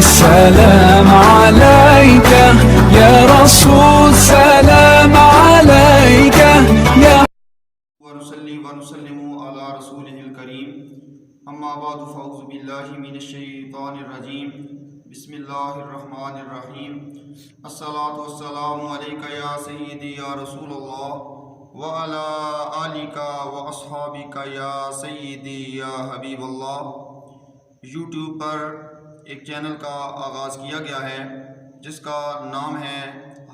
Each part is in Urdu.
سلام عليك يا رسول سلام عليك يا ونصلي ونسلم على رسوله الكريم اما بعد فاعوذ بالله من الشيطان الرجيم بسم الله الرحمن الرحيم الصلاة والسلام عليك يا سيدي يا رسول الله وعلى آلك واصحابك يا سيدي يا حبیب اللہ۔ یوٹیوب پر ایک چینل کا آغاز کیا گیا ہے جس کا نام ہے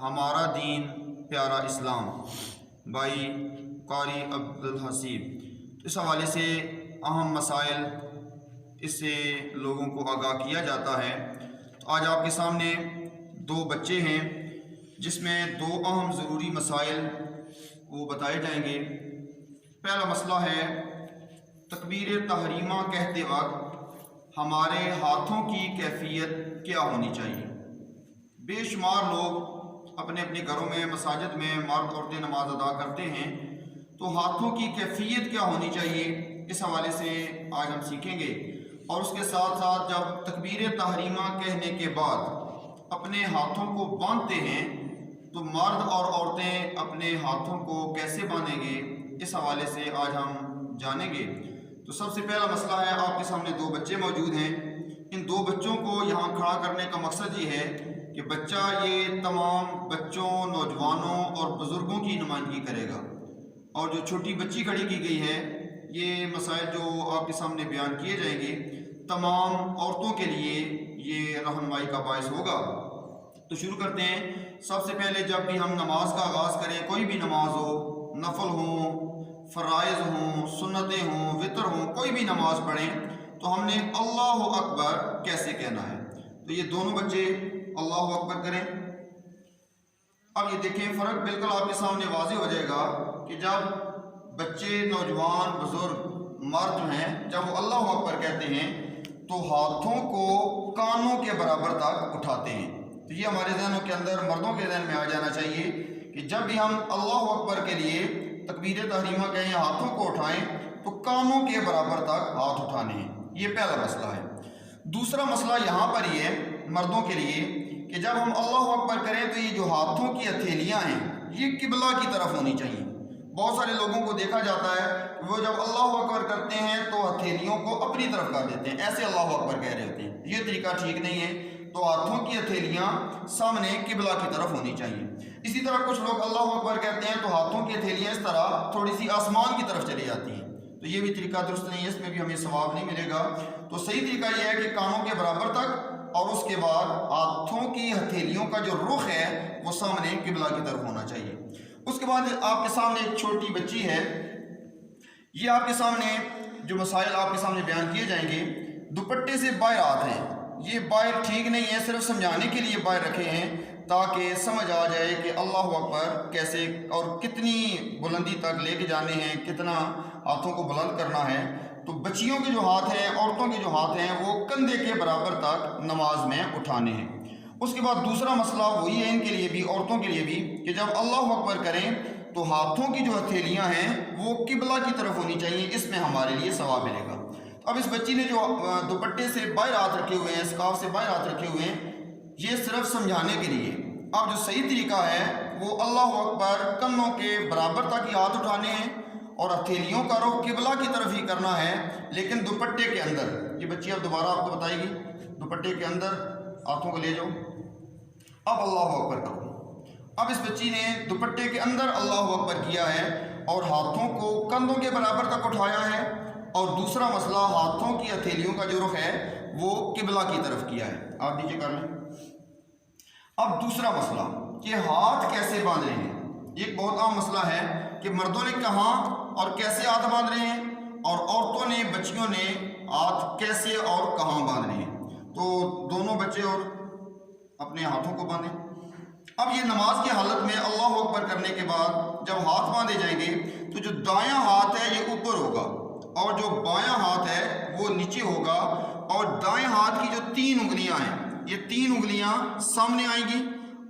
ہمارا دین پیارا اسلام بائی قاری عبدالحسیب۔ اس حوالے سے اہم مسائل اس سے لوگوں کو آگاہ کیا جاتا ہے۔ آج آپ کے سامنے دو بچے ہیں جس میں دو اہم ضروری مسائل وہ بتائے جائیں گے۔ پہلا مسئلہ ہے تکبیر تحریمہ کہتے وقت ہمارے ہاتھوں کی کیفیت کیا ہونی چاہیے۔ بے شمار لوگ اپنے اپنے گھروں میں مساجد میں مرد عورتیں نماز ادا کرتے ہیں، تو ہاتھوں کی کیفیت کیا ہونی چاہیے اس حوالے سے آج ہم سیکھیں گے۔ اور اس کے ساتھ ساتھ جب تکبیر تحریمہ کہنے کے بعد اپنے ہاتھوں کو باندھتے ہیں تو مرد اور عورتیں اپنے ہاتھوں کو کیسے باندھیں گے اس حوالے سے آج ہم جانیں گے۔ تو سب سے پہلا مسئلہ ہے، آپ کے سامنے دو بچے موجود ہیں۔ ان دو بچوں کو یہاں کھڑا کرنے کا مقصد یہ ہے کہ بچہ یہ تمام بچوں، نوجوانوں اور بزرگوں کی نمائندگی کرے گا، اور جو چھوٹی بچی کھڑی کی گئی ہے یہ مسائل جو آپ کے سامنے بیان کیے جائیں گے تمام عورتوں کے لیے یہ رہنمائی کا باعث ہوگا۔ تو شروع کرتے ہیں۔ سب سے پہلے جب بھی ہم نماز کا آغاز کریں، کوئی بھی نماز ہو، نفل ہوں، فرائض ہوں، سنتیں ہوں، وطر ہوں، کوئی بھی نماز پڑھیں تو ہم نے اللہ اکبر کیسے کہنا ہے۔ تو یہ دونوں بچے اللہ اکبر کریں۔ اب یہ دیکھیں فرق بالکل آپ کے سامنے واضح ہو جائے گا کہ جب بچے، نوجوان، بزرگ، مرد ہیں جب وہ اللہ اکبر کہتے ہیں تو ہاتھوں کو کانوں کے برابر تک اٹھاتے ہیں۔ تو یہ ہمارے ذہنوں کے اندر، مردوں کے ذہن میں آ جانا چاہیے کہ جب بھی ہم اللہ اکبر کے لیے تکبیر تحریمہ کہیں، ہاتھوں کو اٹھائیں تو کانوں کے برابر تک ہاتھ اٹھانے ہیں۔ یہ پہلا مسئلہ ہے۔ دوسرا مسئلہ یہاں پر یہ ہے مردوں کے لیے کہ جب ہم اللہ اکبر کریں تو یہ جو ہاتھوں کی ہتھیلیاں ہیں یہ قبلہ کی طرف ہونی چاہیے۔ بہت سارے لوگوں کو دیکھا جاتا ہے وہ جب اللہ اکبر کرتے ہیں تو ہتھیلیوں کو اپنی طرف کر دیتے ہیں، ایسے اللہ اکبر کہہ رہے ہوتے ہیں۔ یہ طریقہ ٹھیک نہیں ہے۔ تو ہاتھوں کی ہتھیلیاں سامنے قبلہ کی طرف ہونی چاہیے۔ اسی طرح کچھ لوگ اللہ اکبر کہتے ہیں تو ہاتھوں کی ہتھیلیاں اس طرح تھوڑی سی آسمان کی طرف چلی جاتی ہیں، تو یہ بھی طریقہ درست نہیں ہے، اس میں بھی ہمیں ثواب نہیں ملے گا۔ تو صحیح طریقہ یہ ہے کہ کانوں کے برابر تک، اور اس کے بعد ہاتھوں کی ہتھیلیوں کا جو رخ ہے وہ سامنے قبلہ کی طرف ہونا چاہیے۔ اس کے بعد آپ کے سامنے ایک چھوٹی بچی ہے۔ یہ آپ کے سامنے جو مسائل آپ کے سامنے بیان کیے جائیں گے، دوپٹے سے باہر ہاتھ ہیں، یہ باہر ٹھیک نہیں ہے، صرف سمجھانے کے لیے باہر رکھے ہیں تاکہ سمجھ آ جائے کہ اللہ اکبر کیسے اور کتنی بلندی تک لے کے جانے ہیں، کتنا ہاتھوں کو بلند کرنا ہے۔ تو بچیوں کے جو ہاتھ ہیں، عورتوں کے جو ہاتھ ہیں وہ کندھے کے برابر تک نماز میں اٹھانے ہیں۔ اس کے بعد دوسرا مسئلہ وہی ہے ان کے لیے بھی، عورتوں کے لیے بھی، کہ جب اللہ اکبر کریں تو ہاتھوں کی جو ہتھیلیاں ہیں وہ قبلہ کی طرف ہونی چاہیے، اس میں ہمارے لیے ثواب ملے گا۔ اب اس بچی نے جو دوپٹے سے باہر ہاتھ رکھے ہوئے ہیں، اسکارف سے باہر ہاتھ رکھے ہوئے ہیں، یہ صرف سمجھانے کے لیے۔ اب جو صحیح طریقہ ہے وہ اللہ اکبر کنوں کے برابر تک ہی ہاتھ اٹھانے ہیں اور ہتھیلیوں کا رخ قبلہ کی طرف ہی کرنا ہے، لیکن دوپٹے کے اندر۔ یہ بچی اب دوبارہ آپ کو بتائے گی، دوپٹے کے اندر ہاتھوں کو لے جاؤ، اب اللہ اکبر کرو۔ اب اس بچی نے دوپٹے کے اندر اللہ اکبر کیا ہے اور ہاتھوں کو کندھوں کے برابر تک اٹھایا ہے، اور دوسرا مسئلہ ہاتھوں کی ہتھیلیوں کا جو رخ ہے وہ قبلہ کی طرف کیا ہے۔ آپ نیچے کر لیں۔ اب دوسرا مسئلہ کہ ہاتھ کیسے باندھ رہے ہیں، ایک بہت عام مسئلہ ہے کہ مردوں نے کہاں اور کیسے ہاتھ باندھ رہے ہیں، اور عورتوں نے، بچیوں نے ہاتھ کیسے اور کہاں باندھ رہے ہیں۔ تو دونوں بچے اور اپنے ہاتھوں کو باندھیں۔ اب یہ نماز کی حالت میں اللہ اکبر کرنے کے بعد جب ہاتھ باندھے جائیں گے تو جو دایاں ہاتھ ہے یہ اوپر ہوگا اور جو بایاں ہاتھ ہے وہ نیچے ہوگا، اور دائیں ہاتھ کی جو 3 انگلیاں ہیں یہ 3 انگلیاں سامنے آئیں گی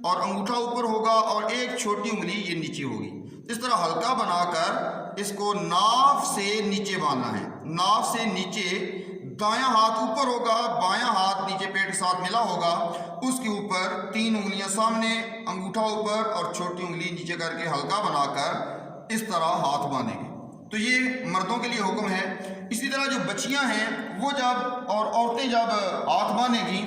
اور انگوٹھا اوپر ہوگا اور ایک چھوٹی انگلی یہ نیچے ہوگی۔ اس طرح حلقہ بنا کر اس کو ناف سے نیچے باندھنا ہے، ناف سے نیچے دایاں ہاتھ اوپر ہوگا، بایاں ہاتھ نیچے پیٹ کے ساتھ ملا ہوگا، اس کے اوپر 3 انگلیاں سامنے، انگوٹھا اوپر اور چھوٹی انگلی نیچے کر کے ہلکا بنا کر اس طرح ہاتھ باندھیں گے۔ تو یہ مردوں کے لیے حکم ہے۔ اسی طرح جو بچیاں ہیں وہ جب اور عورتیں جب ہاتھ باندھیں گی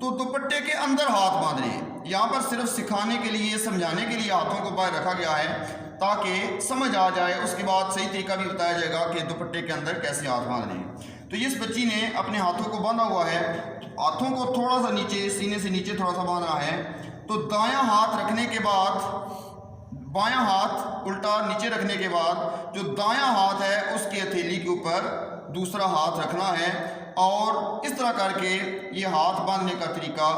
تو دوپٹے کے اندر ہاتھ باندھنے ہیں۔ یہاں پر صرف سکھانے کے لیے، سمجھانے کے لیے ہاتھوں کو باہر رکھا گیا ہے تاکہ سمجھ آ جائے، اس کے بعد صحیح طریقہ بھی بتایا جائے گا کہ دوپٹے کے اندر کیسے ہاتھ باندھنے ہیں۔ تو اس بچی نے اپنے ہاتھوں کو باندھا ہوا ہے، ہاتھوں کو تھوڑا سا نیچے، سینے سے نیچے تھوڑا سا باندھنا ہے۔ تو دایاں ہاتھ رکھنے کے بعد بایاں ہاتھ الٹا نیچے رکھنے کے بعد جو دایاں ہاتھ ہے اس کی ہتھیلی کے اوپر دوسرا ہاتھ رکھنا ہے، اور اس طرح کر کے یہ ہاتھ باندھنے کا طریقہ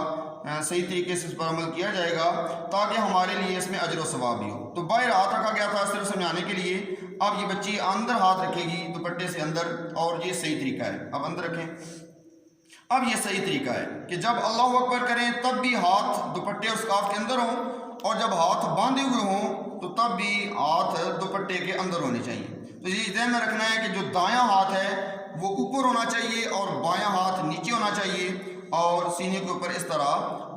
صحیح طریقے سے اس پر عمل کیا جائے گا تاکہ ہمارے لیے اس میں اجر و ثواب بھی ہو۔ تو باہر ہاتھ رکھا گیا تھا صرف سمجھانے کے لیے، اب یہ بچی اندر ہاتھ رکھے گی دوپٹے سے اندر، اور یہ صحیح طریقہ ہے۔ اب اندر رکھیں۔ اب یہ صحیح طریقہ ہے کہ جب اللہ اکبر کریں تب بھی ہاتھ دوپٹے اور اسکارف کے اندر ہوں، اور جب ہاتھ باندھے ہوئے ہوں تو تب بھی ہاتھ دوپٹے کے اندر ہونے چاہیے۔ تو یہ ذہن میں رکھنا ہے کہ جو دایاں ہاتھ ہے وہ اوپر ہونا چاہیے اور بایاں ہاتھ نیچے ہونا چاہیے، اور سینے کے اوپر اس طرح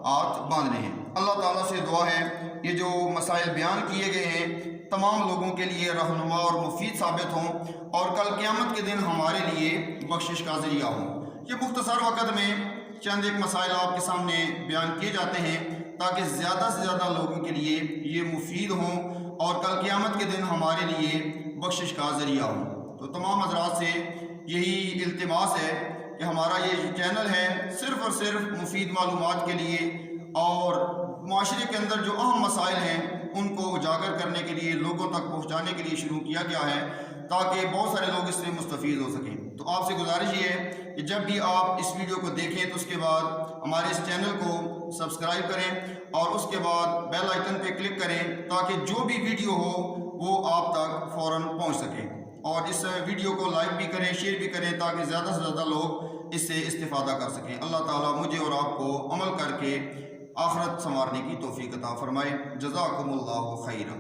ہاتھ باندھنے ہیں۔ اللہ تعالیٰ سے دعا ہے یہ جو مسائل بیان کیے گئے ہیں تمام لوگوں کے لیے رہنما اور مفید ثابت ہوں، اور کل قیامت کے دن ہمارے لیے بخشش کا ذریعہ ہوں۔ یہ مختصر وقت میں چند ایک مسائل آپ کے سامنے بیان کیے جاتے ہیں تاکہ زیادہ سے زیادہ لوگوں کے لیے یہ مفید ہوں اور کل قیامت کے دن ہمارے لیے بخشش کا ذریعہ ہوں۔ تو تمام حضرات سے یہی التماس ہے کہ ہمارا یہ چینل ہے صرف اور صرف مفید معلومات کے لیے، اور معاشرے کے اندر جو اہم مسائل ہیں ان کو اجاگر کرنے کے لیے، لوگوں تک پہنچانے کے لیے شروع کیا گیا ہے تاکہ بہت سارے لوگ اس سے مستفید ہو سکیں۔ تو آپ سے گزارش یہ ہے کہ جب بھی آپ اس ویڈیو کو دیکھیں تو اس کے بعد ہمارے اس چینل کو سبسکرائب کریں اور اس کے بعد بیل آئیکن پہ کلک کریں تاکہ جو بھی ویڈیو ہو وہ آپ تک فوراً پہنچ سکے، اور اس ویڈیو کو لائک بھی کریں، شیئر بھی کریں تاکہ زیادہ سے زیادہ لوگ اس سے استفادہ کر سکیں۔ اللہ تعالیٰ مجھے اور آپ کو عمل کر کے آخرت سنوارنے کی توفیق عطا فرمائے۔ جزاکم اللہ خیرا۔